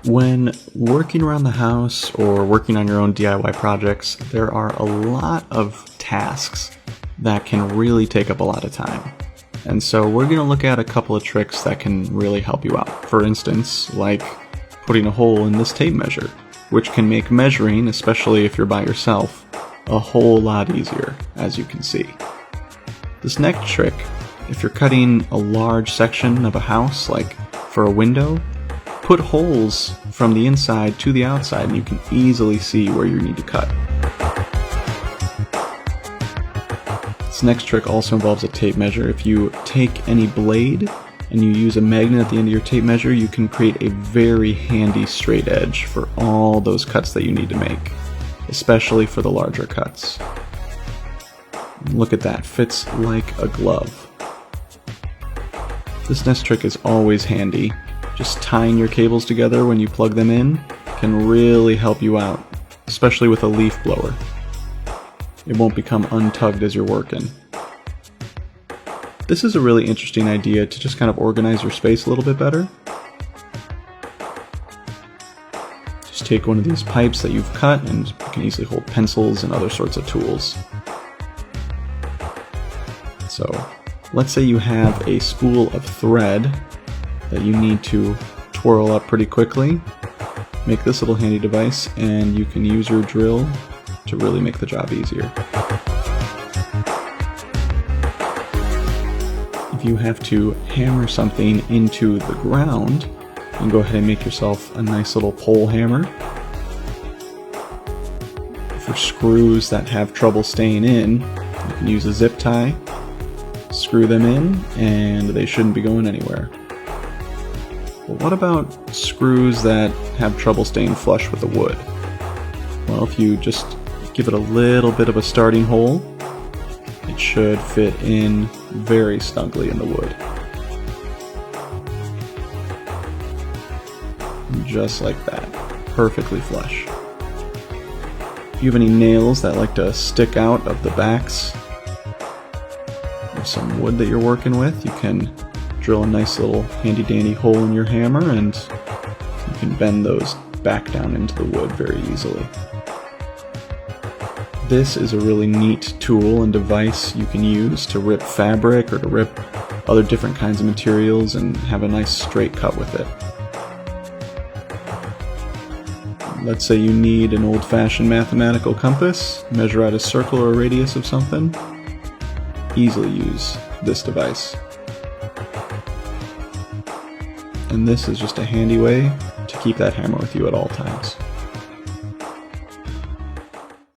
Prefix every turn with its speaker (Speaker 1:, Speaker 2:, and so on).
Speaker 1: When working around the house or working on your own DIY projects, there are a lot of tasks that can really take up a lot of time. And so we're going to look at a couple of tricks that can really help you out. For instance, like putting a hole in this tape measure, which can make measuring, especially if you're by yourself, a whole lot easier, as you can see. This next trick, if you're cutting a large section of a house, like for a window, put holes from the inside to the outside and you can easily see where you need to cut. This next trick also involves a tape measure. If you take any blade and you use a magnet at the end of your tape measure, you can create a very handy straight edge for all those cuts that you need to make, especially for the larger cuts. Look at that, fits like a glove. This next trick is always handy. Just tying your cables together when you plug them in can really help you out, especially with a leaf blower. It won't become untugged as you're working. This is a really interesting idea to just kind of organize your space a little bit better. Just take one of these pipes that you've cut and you can easily hold pencils and other sorts of tools. So, let's say you have a spool of thread that you need to twirl up pretty quickly. Make this little handy device and you can use your drill to really make the job easier. If you have to hammer something into the ground, you can go ahead and make yourself a nice little pole hammer. For screws that have trouble staying in, you can use a zip tie, screw them in, and they shouldn't be going anywhere. But what about screws that have trouble staying flush with the wood? Well, if you just give it a little bit of a starting hole, it should fit in very snugly in the wood. Just like that, perfectly flush. If you have any nails that like to stick out of the backs of some wood that you're working with, you can drill a nice little handy dandy hole in your hammer and you can bend those back down into the wood very easily. This is a really neat tool and device you can use to rip fabric or to rip other different kinds of materials and have a nice straight cut with it. Let's say you need an old-fashioned mathematical compass, measure out a circle or a radius of something. Easily use this device. And this is just a handy way to keep that hammer with you at all times.